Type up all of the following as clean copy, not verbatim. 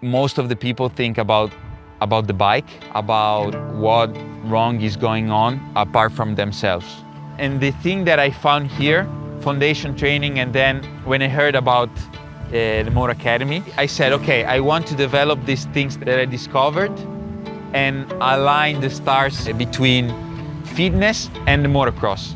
most of the people think about the bike, about what wrong is going on apart from themselves. And the thing that I found here, foundation training, and then when I heard about the Moto Academy, I said, okay, I want to develop these things that I discovered and align the stars between fitness and the motocross.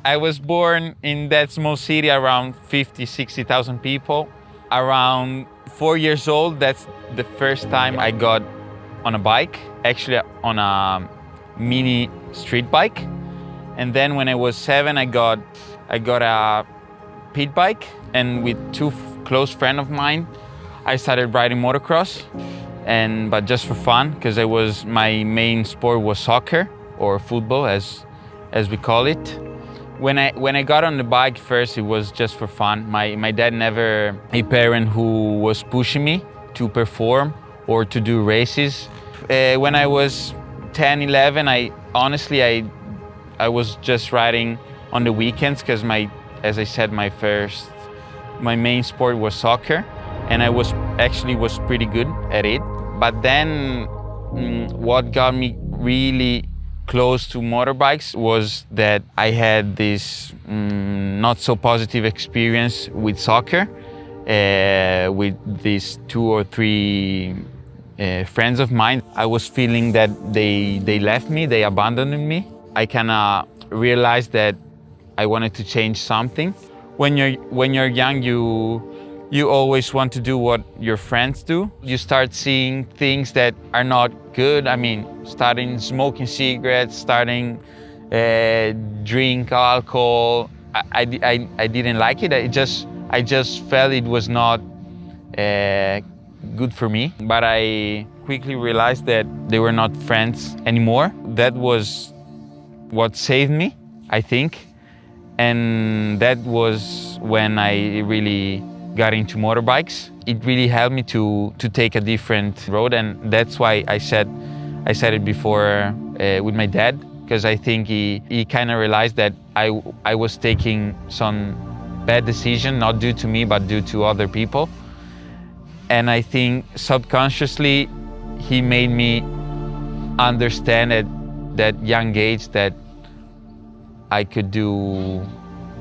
I was born in that small city, around 60,000 people. Around 4 years old, that's the first time I got on a bike, actually on a mini street bike. And then when I was 7, I got a pit bike, and with two close friends of mine, I started riding motocross, but just for fun, because my main sport was soccer, or football as we call it. When I got on the bike first, it was just for fun. My dad never a parent who was pushing me to perform or to do races. When I was 10, 11, I was just riding on the weekends because as I said, my main sport was soccer, and I was pretty good at it. But then what got me really close to motorbikes was that I had this not so positive experience with soccer, with these 2 or 3 friends of mine. I was feeling that they left me, they abandoned me. I kind of realized that I wanted to change something. When you're young, you always want to do what your friends do. You start seeing things that are not good. I mean, starting smoking cigarettes, starting drink alcohol. I didn't like it. I just felt it was not good for me. But I quickly realized that they were not friends anymore. That was what saved me, I think. And that was when I really got into motorbikes. It really helped me to take a different road, and that's why I said it before with my dad, because I think he kind of realized that I was taking some bad decision, not due to me, but due to other people. And I think subconsciously he made me understand at that young age that I could do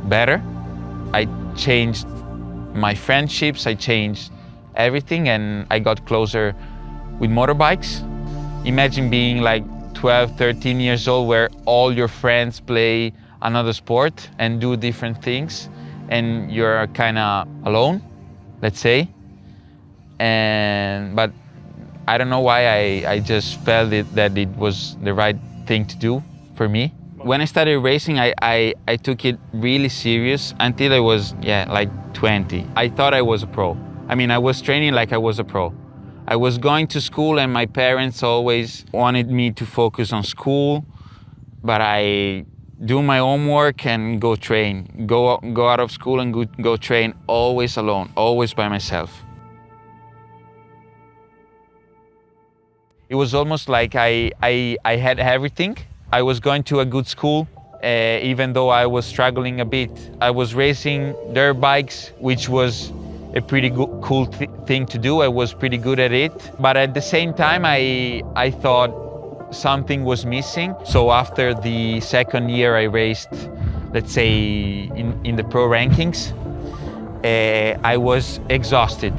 better. I changed my friendships, I changed everything, and I got closer with motorbikes. Imagine being like 12, 13 years old where all your friends play another sport and do different things, and you're kind of alone, let's say. But I don't know why I just felt that it was the right thing to do for me. When I started racing, I took it really serious until I was, like 20. I thought I was a pro. I mean, I was training like I was a pro. I was going to school, and my parents always wanted me to focus on school, but I do my homework and go train. Go out of school and go train, always alone, always by myself. It was almost like I had everything. I was going to a good school, even though I was struggling a bit. I was racing dirt bikes, which was a pretty cool thing to do. I was pretty good at it. But at the same time, I thought something was missing. So after the second year I raced, let's say, in the pro rankings, I was exhausted.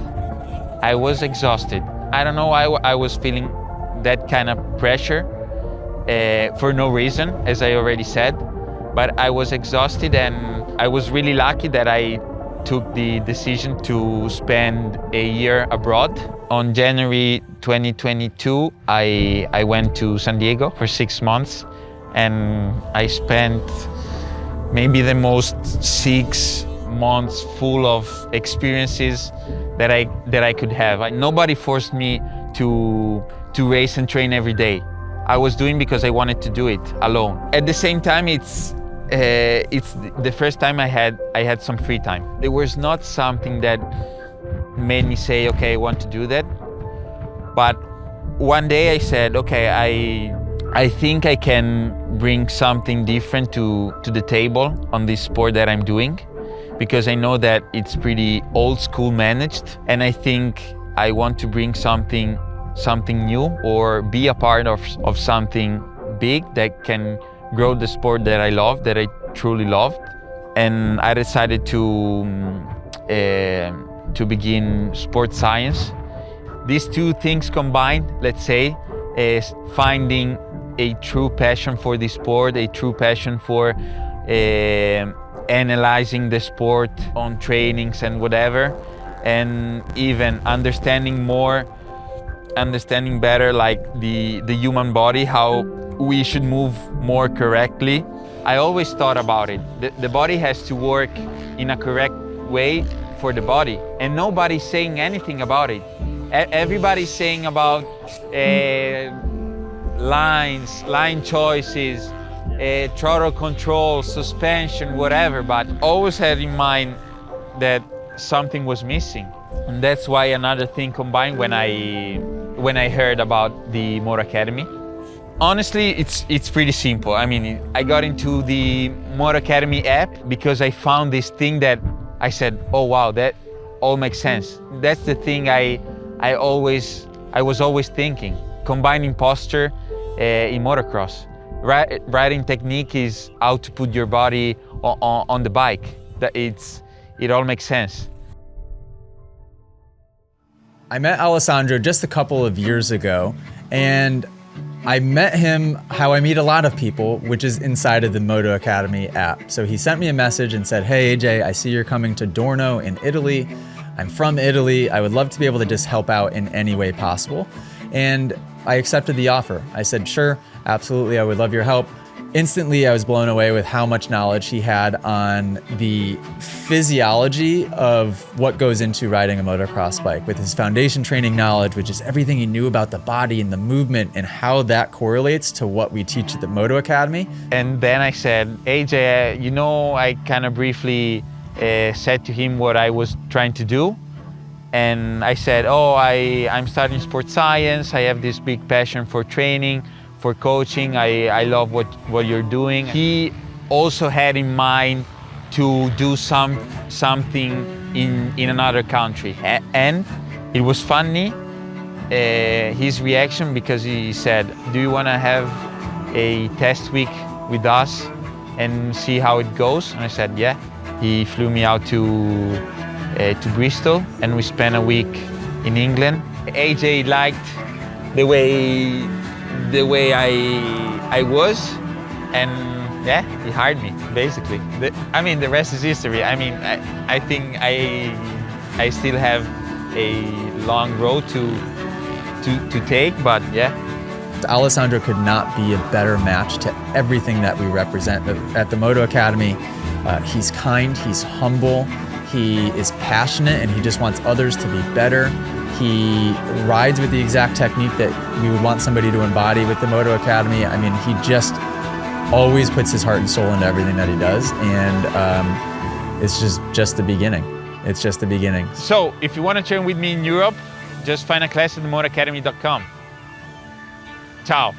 I don't know why I was feeling that kind of pressure. For no reason, as I already said, but I was exhausted, and I was really lucky that I took the decision to spend a year abroad. On January 2022, I went to San Diego for 6 months, and I spent maybe the most 6 months full of experiences that I could have. Nobody forced me to race and train every day. I was doing because I wanted to do it alone. At the same time, it's the first time I had some free time. There was not something that made me say, okay, I want to do that. But one day I said, okay, I think I can bring something different to the table on this sport that I'm doing. because I know that it's pretty old school managed, and I think I want to bring something new or be a part of something big that can grow the sport that I love, that I truly loved. And I decided to begin sports science. These two things combined, let's say, is finding a true passion for the sport, a true passion for analyzing the sport on trainings and whatever, and even understanding better like the human body, how we should move more correctly. I always thought about it. The body has to work in a correct way for the body, and nobody's saying anything about it. Everybody's saying about line choices, throttle control, suspension, whatever, but always had in mind that something was missing. And that's why another thing combined when I heard about the Moto Academy. Honestly, it's pretty simple. I mean, I got into the Moto Academy app because I found this thing that I said, oh wow, that all makes sense. That's the thing I was always thinking, combining posture in motocross. Riding technique is how to put your body on the bike. It all makes sense. I met Alessandro just a couple of years ago, and I met him how I meet a lot of people, which is inside of the Moto Academy app. So he sent me a message and said, hey AJ, I see you're coming to Dorno in Italy. I'm from Italy. I would love to be able to just help out in any way possible. And I accepted the offer. I said, sure, absolutely, I would love your help. Instantly, I was blown away with how much knowledge he had on the physiology of what goes into riding a motocross bike, with his foundation training knowledge, which is everything he knew about the body and the movement and how that correlates to what we teach at the Moto Academy. And then I said, AJ, I kind of briefly said to him what I was trying to do. And I said, I'm studying sports science. I have this big passion for training, for coaching. I love what you're doing. He also had in mind to do something in another country. And it was funny, his reaction, because he said, do you want to have a test week with us and see how it goes? And I said, yeah. He flew me out to Bristol, and we spent a week in England. AJ liked the way I was, and yeah, he hired me, basically. The rest is history. I think I still have a long road to take, but yeah. Alessandro could not be a better match to everything that we represent at the Moto Academy. He's kind, he's humble, he is passionate, and he just wants others to be better. He rides with the exact technique that we would want somebody to embody with the Moto Academy. He just always puts his heart and soul into everything that he does, and it's just the beginning. It's just the beginning. So, if you want to train with me in Europe, just find a class at themotoacademy.com. Ciao.